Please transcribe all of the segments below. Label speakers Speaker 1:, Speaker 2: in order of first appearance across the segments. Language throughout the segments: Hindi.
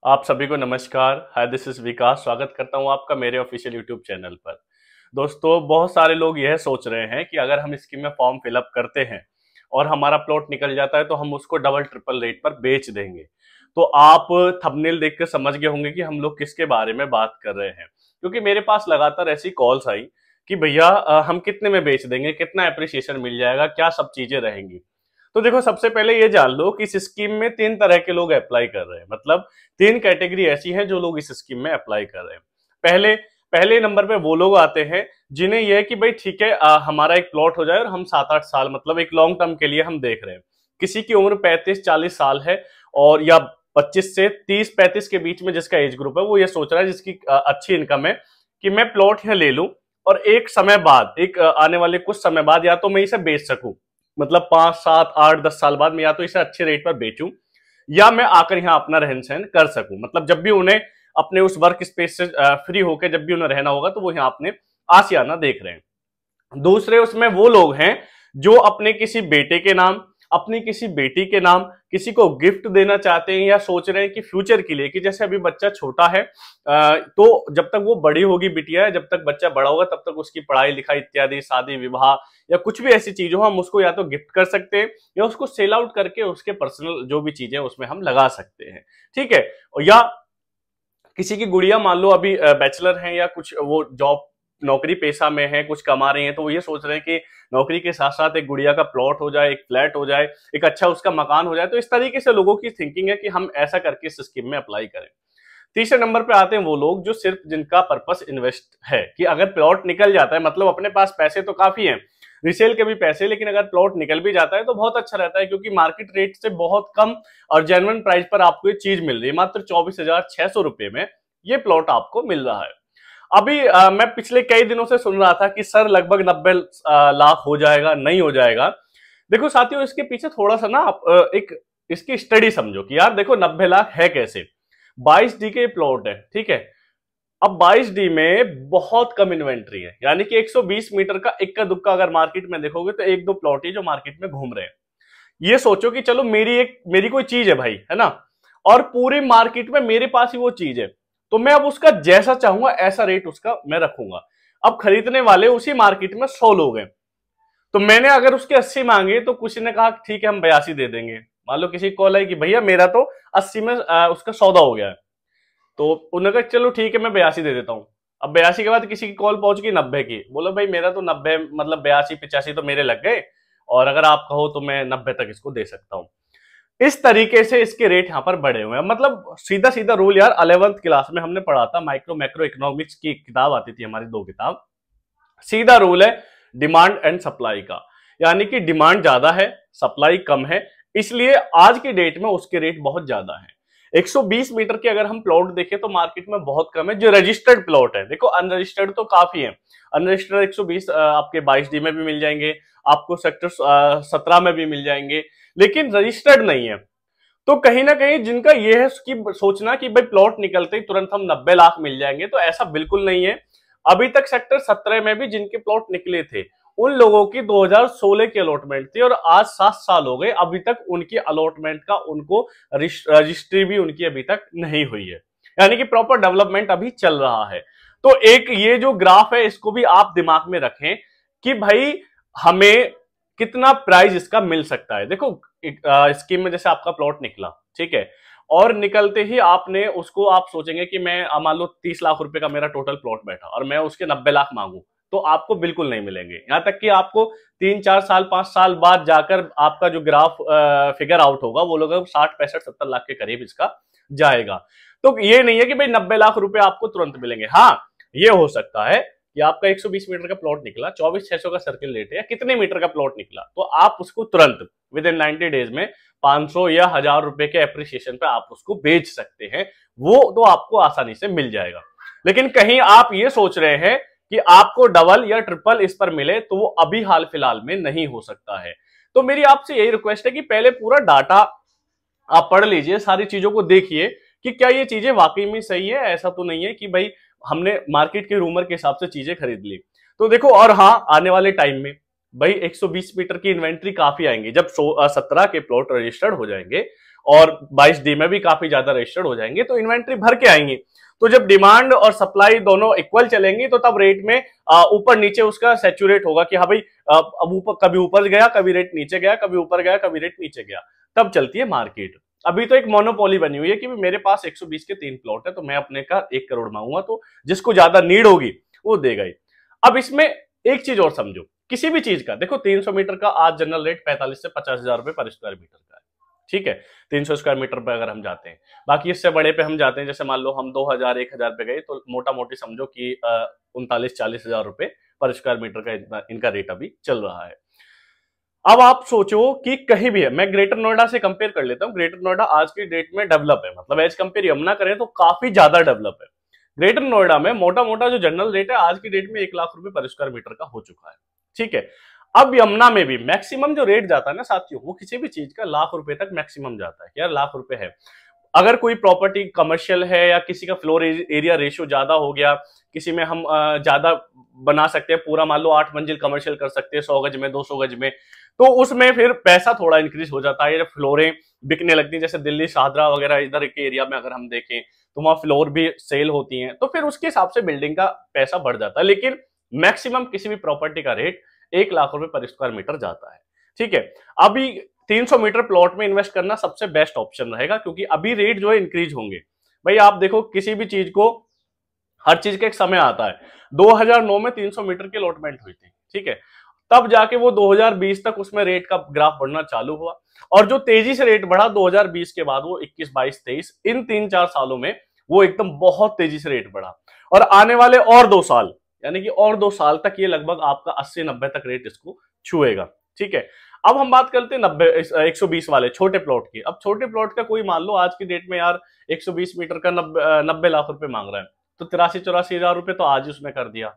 Speaker 1: आप सभी को नमस्कार। हाय, दिस इज विकास। स्वागत करता हूं आपका मेरे ऑफिशियल यूट्यूब चैनल पर। दोस्तों, बहुत सारे लोग यह सोच रहे हैं कि अगर हम स्कीम में फॉर्म फिलअप करते हैं और हमारा प्लॉट निकल जाता है तो हम उसको डबल ट्रिपल रेट पर बेच देंगे। तो आप थंबनेल देख कर समझ गए होंगे कि हम लोग किसके बारे में बात कर रहे हैं, क्योंकि मेरे पास लगातार ऐसी कॉल्स आई कि भैया हम कितने में बेच देंगे, कितना एप्रिसिएशन मिल जाएगा, क्या सब चीजें रहेंगी। तो देखो, सबसे पहले ये जान लो कि इस स्कीम में 3 तरह के लोग अप्लाई कर रहे हैं। मतलब 3 कैटेगरी ऐसी हैं जो लोग इस स्कीम में अप्लाई कर रहे हैं। पहले पहले नंबर पे वो लोग आते हैं जिन्हें यह है कि भाई ठीक है, हमारा एक प्लॉट हो जाए और हम 7-8 साल, मतलब एक लॉन्ग टर्म के लिए हम देख रहे हैं। किसी की उम्र 35-40 साल है और या 25 से 30-35 के बीच में जिसका एज ग्रुप है, वो ये सोच रहा है, जिसकी अच्छी इनकम है, कि मैं प्लॉट यहाँ ले लूं और एक समय बाद, आने वाले कुछ समय बाद या तो मैं इसे बेच सकूं। मतलब 5-7-8-10 साल बाद मैं या तो इसे अच्छे रेट पर बेचूं या मैं आकर यहाँ अपना रहन सहन कर सकूं। मतलब जब भी उन्हें अपने उस वर्क स्पेस से फ्री होकर जब भी उन्हें रहना होगा तो वो यहाँ अपने आशियाना देख रहे हैं। दूसरे उसमें वो लोग हैं जो अपने किसी बेटे के नाम, अपनी किसी बेटी के नाम किसी को गिफ्ट देना चाहते हैं या सोच रहे हैं कि फ्यूचर के लिए, कि जैसे अभी बच्चा छोटा है तो जब तक वो बड़ी होगी बिटिया, जब तक बच्चा बड़ा होगा तब तक उसकी पढ़ाई लिखाई इत्यादि, शादी विवाह या कुछ भी ऐसी चीज हो, हम उसको या तो गिफ्ट कर सकते हैं या उसको सेल आउट करके उसके पर्सनल जो भी चीजें उसमें हम लगा सकते हैं। ठीक है। या किसी की गुड़िया मान लो अभी बैचलर हैं या कुछ वो जॉब नौकरी पेशा में है, कुछ कमा रहे हैं, तो वो ये सोच रहे हैं कि नौकरी के साथ साथ एक गुड़िया का प्लॉट हो जाए, एक फ्लैट हो जाए, एक अच्छा उसका मकान हो जाए। तो इस तरीके से लोगों की थिंकिंग है कि हम ऐसा करके इस स्कीम में अप्लाई करें। तीसरे नंबर पे आते हैं वो लोग जो सिर्फ जिनका पर्पस इन्वेस्ट है, कि अगर प्लॉट निकल जाता है, मतलब अपने पास पैसे तो काफी हैं, रिसेल के भी पैसे, लेकिन अगर प्लॉट निकल भी जाता है तो बहुत अच्छा रहता है, क्योंकि मार्केट रेट से बहुत कम और जेन्युइन प्राइस पर आपको ये चीज मिल रही है। मात्र 24,600 रुपए में ये प्लॉट आपको मिल रहा है। अभी मैं पिछले कई दिनों से सुन रहा था कि सर लगभग 90 लाख हो जाएगा, नहीं हो जाएगा। देखो साथियों, इसके पीछे थोड़ा सा ना आप एक इसकी स्टडी समझो कि यार देखो 90 लाख है कैसे। 22D के प्लॉट है, ठीक है। अब 22D में बहुत कम इन्वेंट्री है, यानी कि 120 मीटर का इक्का दुक्का अगर मार्केट में देखोगे तो एक दो प्लॉट ही जो मार्केट में घूम रहे हैं। ये सोचो कि चलो मेरी कोई चीज है भाई, है ना, और पूरी मार्केट में मेरे पास ही वो चीज है, तो मैं अब उसका जैसा चाहूंगा ऐसा रेट उसका मैं रखूंगा। अब खरीदने वाले उसी मार्केट में 100 लोग हैं, तो मैंने अगर उसके 80 मांगे तो किसी ने कहा ठीक है हम 82 दे देंगे। मान लो किसी कॉल आई कि भैया मेरा तो 80 में उसका सौदा हो गया है, तो उन्होंने कहा चलो ठीक है मैं 82 दे देता हूं। अब 82 के बाद किसी की कॉल पहुंच गई 90 की, बोलो भाई मेरा तो 90, मतलब 82-85 तो मेरे लग गए, और अगर आप कहो तो मैं 90 तक इसको दे सकता हूं। इस तरीके से इसके रेट यहाँ पर बढ़े हुए हैं। मतलब सीधा सीधा रूल यार, 11th क्लास में हमने पढ़ा था, माइक्रो मैक्रो इकोनॉमिक्स की किताब आती थी हमारी, 2 किताब। सीधा रूल है डिमांड एंड सप्लाई का, यानी कि डिमांड ज्यादा है, सप्लाई कम है, इसलिए आज की डेट में उसके रेट बहुत ज्यादा है। 120 मीटर के अगर हम प्लॉट देखें तो मार्केट में बहुत कम है जो रजिस्टर्ड प्लॉट है। देखो अनरजिस्टर्ड तो काफी है, अनरजिस्टर्ड 120 आपके 22D में भी मिल जाएंगे, आपको सेक्टर 17 में भी मिल जाएंगे, लेकिन रजिस्टर्ड नहीं है। तो कहीं ना कहीं जिनका ये है कि सोचना कि भाई प्लॉट निकलते ही तुरंत हम 90 लाख मिल जाएंगे, तो ऐसा बिल्कुल नहीं है। अभी तक सेक्टर 17 में भी जिनके प्लॉट निकले थे उन लोगों की 2016 की अलॉटमेंट थी, और आज 7 साल हो गए, अभी तक उनकी अलॉटमेंट का उनको रजिस्ट्री भी उनकी अभी तक नहीं हुई है, यानी कि प्रॉपर डेवलपमेंट अभी चल रहा है। तो एक ये जो ग्राफ है इसको भी आप दिमाग में रखें कि भाई हमें कितना प्राइस इसका मिल सकता है। देखो स्कीम में जैसे आपका प्लॉट निकला, ठीक है, और निकलते ही आपने उसको, आप सोचेंगे कि मैं मान लो 30 लाख रुपए का मेरा टोटल प्लॉट बैठा और मैं उसके 90 लाख मांगू, तो आपको बिल्कुल नहीं मिलेंगे। यहां तक कि आपको 3-4 साल 5 साल बाद जाकर आपका जो ग्राफ फिगर आउट होगा वो लोग 60-65-70 लाख के करीब इसका जाएगा। तो ये नहीं है कि भाई 90 लाख रुपए आपको तुरंत मिलेंगे। हाँ, ये हो सकता है कि आपका 120 मीटर का प्लॉट निकला, 24,600 का सर्किल रेट है, या कितने मीटर का प्लॉट निकला, तो आप उसको तुरंत विद इन 90 डेज में 500 या 1000 रुपए के एप्रिसिएशन पे आप उसको बेच सकते हैं। वो तो आपको आसानी से मिल जाएगा। लेकिन कहीं आप ये सोच रहे हैं कि आपको डबल या ट्रिपल इस पर मिले, तो वो अभी हाल फिलहाल में नहीं हो सकता है। तो मेरी आपसे यही रिक्वेस्ट है कि पहले पूरा डाटा आप पढ़ लीजिए, सारी चीजों को देखिए कि क्या ये चीजें वाकई में सही है। ऐसा तो नहीं है कि भाई हमने मार्केट के रूमर के हिसाब से चीजें खरीद ली। तो देखो, और हाँ, आने वाले टाइम में भाई 120 मीटर की इन्वेंट्री काफी आएंगी, जब 17 के प्लॉट रजिस्टर्ड हो जाएंगे और 22D में भी काफी ज्यादा रजिस्टर्ड हो जाएंगे, तो इन्वेंट्री भर के आएंगी। तो जब डिमांड और सप्लाई दोनों इक्वल चलेंगी तो तब रेट में ऊपर नीचे उसका सैचुरेट होगा कि हाँ भाई अब ऊपर, कभी ऊपर गया, कभी रेट नीचे गया, कभी ऊपर गया, कभी रेट नीचे गया, तब चलती है मार्केट। अभी तो एक मोनोपोली बनी हुई है कि मेरे पास 120 के 3 प्लॉट है, तो मैं अपने का 1 करोड़ मांगूंगा, तो जिसको ज्यादा नीड होगी वो देगा ही। अब इसमें एक चीज और समझो, किसी भी चीज का देखो, 300 मीटर का आज जनरल रेट 45 से 50 हजार रुपए पर स्क्वायर मीटर का है, ठीक है, 300 स्क्वायर मीटर पे अगर हम जाते हैं। बाकी इससे बड़े पे हम जाते हैं, जैसे मान लो हम 2000 1000 पे गए, तो मोटा मोटी समझो कि 39-40 हजार रुपए पर स्क्वायर मीटर का इनका रेट अभी चल रहा है। अब आप सोचो कि कहीं भी है, मैं ग्रेटर नोएडा से कंपेयर कर लेता हूं। ग्रेटर नोएडा आज की डेट में डेवलप है, मतलब एज कंपेयर यमुना करें तो काफी ज्यादा डेवलप है। ग्रेटर नोएडा में मोटा मोटा जो जनरल रेट है आज की डेट में 1 लाख रुपए पर स्क्वायर मीटर का हो चुका है, ठीक है। अब यमुना में भी मैक्सिमम जो रेट जाता है ना साथियों, वो किसी भी चीज का लाख रुपए तक मैक्सिमम जाता है। यार लाख रुपए है, अगर कोई प्रॉपर्टी कमर्शियल है या किसी का फ्लोर एरिया रेशियो ज्यादा हो गया, किसी में हम ज्यादा बना सकते हैं, पूरा मान लो 8 मंजिल कमर्शियल कर सकते हैं 100 गज में 200 गज में, तो उसमें फिर पैसा थोड़ा इंक्रीज हो जाता है। फ्लोरें बिकने लगती हैं, जैसे दिल्ली शाहदरा वगैरह इधर के एरिया में अगर हम देखें तो वहां फ्लोर भी सेल होती हैं, तो फिर उसके हिसाब से बिल्डिंग का पैसा बढ़ जाता है। लेकिन मैक्सिमम किसी भी प्रॉपर्टी का रेट 1 लाख रुपए पर स्क्वायर मीटर जाता है, ठीक है। अभी 300 मीटर प्लॉट में इन्वेस्ट करना सबसे बेस्ट ऑप्शन रहेगा, क्योंकि अभी रेट जो है इंक्रीज होंगे। भाई आप देखो, किसी भी चीज को, हर चीज का एक समय आता है। 2009 में 300 मीटर की अलॉटमेंट हुई थी, ठीक है, तब जाके वो 2020 तक उसमें रेट का ग्राफ बढ़ना चालू हुआ, और जो तेजी से रेट बढ़ा 2020 के बाद, वो 21, 22, 23 इन 3-4 सालों में वो एकदम बहुत तेजी से रेट बढ़ा। और आने वाले और 2 साल, यानी कि और 2 साल तक ये लगभग आपका 80-90 तक रेट इसको छुएगा, ठीक है। अब हम बात करते हैं 120 वाले छोटे प्लॉट की। अब छोटे प्लॉट का कोई मान लो आज की डेट में यार 120 मीटर का 90 लाख रुपए मांग रहा है, तो 83-84 हजार रुपए तो आज ही उसने कर दिया,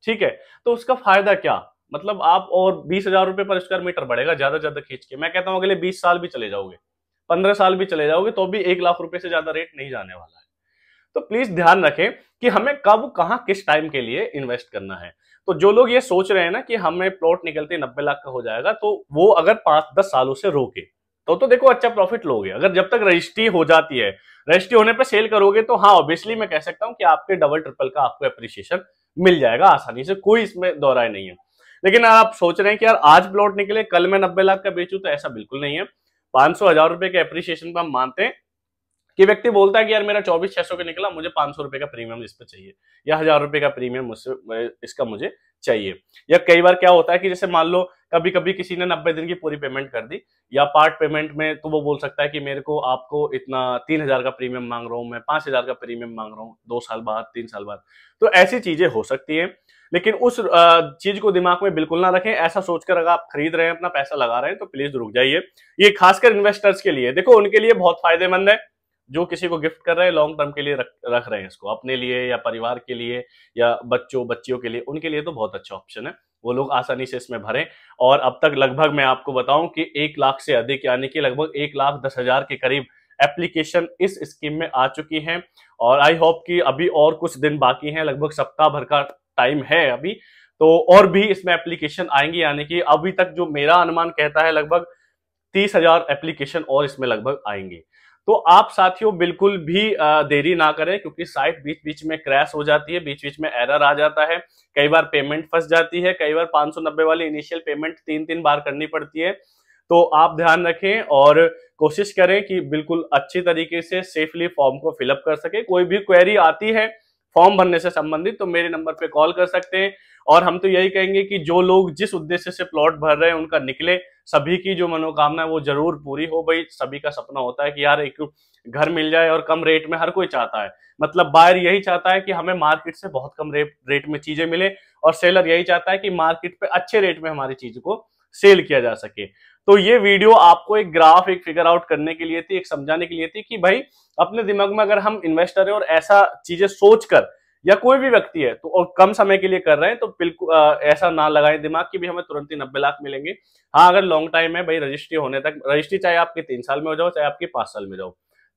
Speaker 1: ठीक है। तो उसका फायदा क्या, मतलब आप और 20 हजार रुपए पर स्क्वायर मीटर बढ़ेगा ज्यादा ज्यादा खींच के। मैं कहता हूं अगले 20 साल भी चले जाओगे, 15 साल भी चले जाओगे, तो भी 1 लाख रुपए से ज्यादा रेट नहीं जाने वाला है। तो प्लीज ध्यान रखें कि हमें कब कहां किस टाइम के लिए इन्वेस्ट करना है। तो जो लोग ये सोच रहे हैं ना कि हमें प्लॉट निकलते 90 लाख का हो जाएगा, तो वो अगर 5-10 सालों से रोके तो देखो अच्छा प्रॉफिट लोगे। अगर जब तक रजिस्ट्री हो जाती है, रजिस्ट्री होने पे सेल करोगे, तो हाँ ऑब्वियसली मैं कह सकता हूं कि आपके डबल ट्रिपल का आपको एप्रिसिएशन मिल जाएगा आसानी से, कोई इसमें दो राय नहीं है। लेकिन आप सोच रहे हैं कि यार आज प्लॉट निकले कल मैं 90 लाख का बेचूं, तो ऐसा बिल्कुल नहीं है। 500-1000 रुपए के एप्रिसिएशन पर हम मानते हैं कि व्यक्ति बोलता है कि यार मेरा 24,600 का निकला, मुझे 500 रुपए का प्रीमियम इस पे चाहिए, या 1000 रुपए का प्रीमियम मुझसे इसका मुझे चाहिए। या कई बार क्या होता है कि जैसे मान लो कभी कभी किसी ने 90 दिन की पूरी पेमेंट कर दी, या पार्ट पेमेंट में, तो वो बोल सकता है कि मेरे को आपको इतना 3000 का प्रीमियम मांग रहा हूं, मैं 5000 का प्रीमियम मांग रहा हूँ 2 साल बाद 3 साल बाद। तो ऐसी चीजें हो सकती है, लेकिन उस चीज को दिमाग में बिल्कुल ना रखें। ऐसा सोचकर अगर आप खरीद रहे हैं, अपना पैसा लगा रहे हैं, तो प्लीज रुक जाइए। ये खासकर इन्वेस्टर्स के लिए, देखो उनके लिए बहुत फायदेमंद है, जो किसी को गिफ्ट कर रहे हैं लॉन्ग टर्म के लिए रख रहे हैं इसको, अपने लिए या परिवार के लिए या बच्चों बच्चियों के लिए, उनके लिए तो बहुत अच्छा ऑप्शन है। वो लोग आसानी से इसमें भरें। और अब तक लगभग मैं आपको बताऊं कि 1 लाख से अधिक, यानी कि लगभग 1,10,000 के करीब एप्लीकेशन इस स्कीम में आ चुकी हैं। और आई होप कि अभी और कुछ दिन बाकी हैं, लगभग सप्ताह भर का टाइम है अभी, तो और भी इसमें एप्लीकेशन आएंगी। यानी कि अभी तक जो मेरा अनुमान कहता है लगभग 30,000 एप्लीकेशन और इसमें लगभग आएंगे। तो आप साथियों बिल्कुल भी देरी ना करें, क्योंकि साइट बीच बीच में क्रैश हो जाती है, बीच बीच में एरर आ जाता है, कई बार पेमेंट फंस जाती है, कई बार 590 वाली इनिशियल पेमेंट 3-3 बार करनी पड़ती है। तो आप ध्यान रखें और कोशिश करें कि बिल्कुल अच्छी तरीके से सेफली फॉर्म को फिलअप कर सके। कोई भी क्वेरी आती है फॉर्म भरने से संबंधित, तो मेरे नंबर पे कॉल कर सकते हैं। और हम तो यही कहेंगे कि जो लोग जिस उद्देश्य से प्लॉट भर रहे हैं उनका निकले, सभी की जो मनोकामना है वो जरूर पूरी हो। भाई सभी का सपना होता है कि यार एक घर मिल जाए, और कम रेट में हर कोई चाहता है, मतलब बायर यही चाहता है कि हमें मार्केट से बहुत कम रेट में चीजें मिले, और सेलर यही चाहता है कि मार्केट पे अच्छे रेट में हमारी चीज को सेल किया जा सके। तो ये वीडियो आपको एक ग्राफ, एक फिगर आउट करने के लिए थी, एक समझाने के लिए थी कि भाई अपने दिमाग में अगर हम इन्वेस्टर है और ऐसा चीजें सोचकर, या कोई भी व्यक्ति है तो और कम समय के लिए कर रहे हैं, तो बिल्कुल ऐसा ना लगाएं दिमाग कि भी हमें तुरंत ही 90 लाख मिलेंगे। हाँ अगर लॉन्ग टाइम है भाई, रजिस्ट्री होने तक, रजिस्ट्री चाहे आपके 3 साल में हो जाओ चाहे आपके 5 साल में जाओ,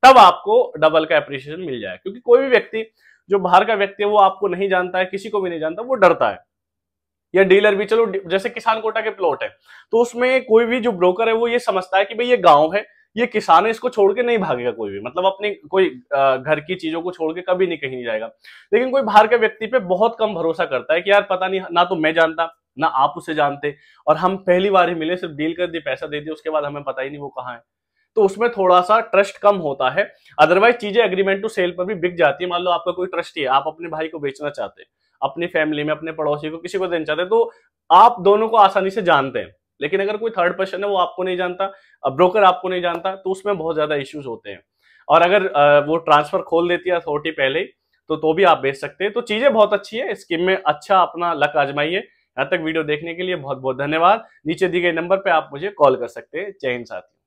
Speaker 1: तब आपको डबल का एप्रिसिएशन मिल जाए। क्योंकि कोई भी व्यक्ति, जो बाहर का व्यक्ति है, वो आपको नहीं जानता है, किसी को भी नहीं जानता, वो डरता है। या डीलर भी, चलो जैसे किसान कोटा के प्लॉट है, तो उसमें कोई भी जो ब्रोकर है वो ये समझता है कि भाई ये गांव है, ये किसान है, इसको छोड़ के नहीं भागेगा कोई भी, मतलब अपनी कोई घर की चीजों को छोड़ के कभी नहीं कहीं नहीं जाएगा। लेकिन कोई बाहर के व्यक्ति पे बहुत कम भरोसा करता है कि यार पता नहीं, ना तो मैं जानता ना आप उसे जानते, और हम पहली बार ही मिले, सिर्फ डील कर दी, पैसा दे दिया, उसके बाद हमें पता ही नहीं वो कहाँ है। तो उसमें थोड़ा सा ट्रस्ट कम होता है। अदरवाइज चीजें एग्रीमेंट टू सेल पर भी बिक जाती है। मान लो आपका कोई ट्रस्टी है, आप अपने भाई को बेचना चाहते हैं, अपनी फैमिली में अपने पड़ोसी को किसी को देना चाहते हैं, तो आप दोनों को आसानी से जानते हैं। लेकिन अगर कोई थर्ड पर्सन है, वो आपको नहीं जानता, ब्रोकर आपको नहीं जानता, तो उसमें बहुत ज्यादा इश्यूज होते हैं। और अगर वो ट्रांसफर खोल देती है अथॉरिटी पहले ही, तो भी आप बेच सकते हैं। तो चीजें बहुत अच्छी है, स्कीम में अच्छा अपना लक आजमाइए। यहाँ तक वीडियो देखने के लिए बहुत बहुत धन्यवाद। नीचे दी गए नंबर पे आप मुझे कॉल कर सकते हैं। जय हिंद साथियों।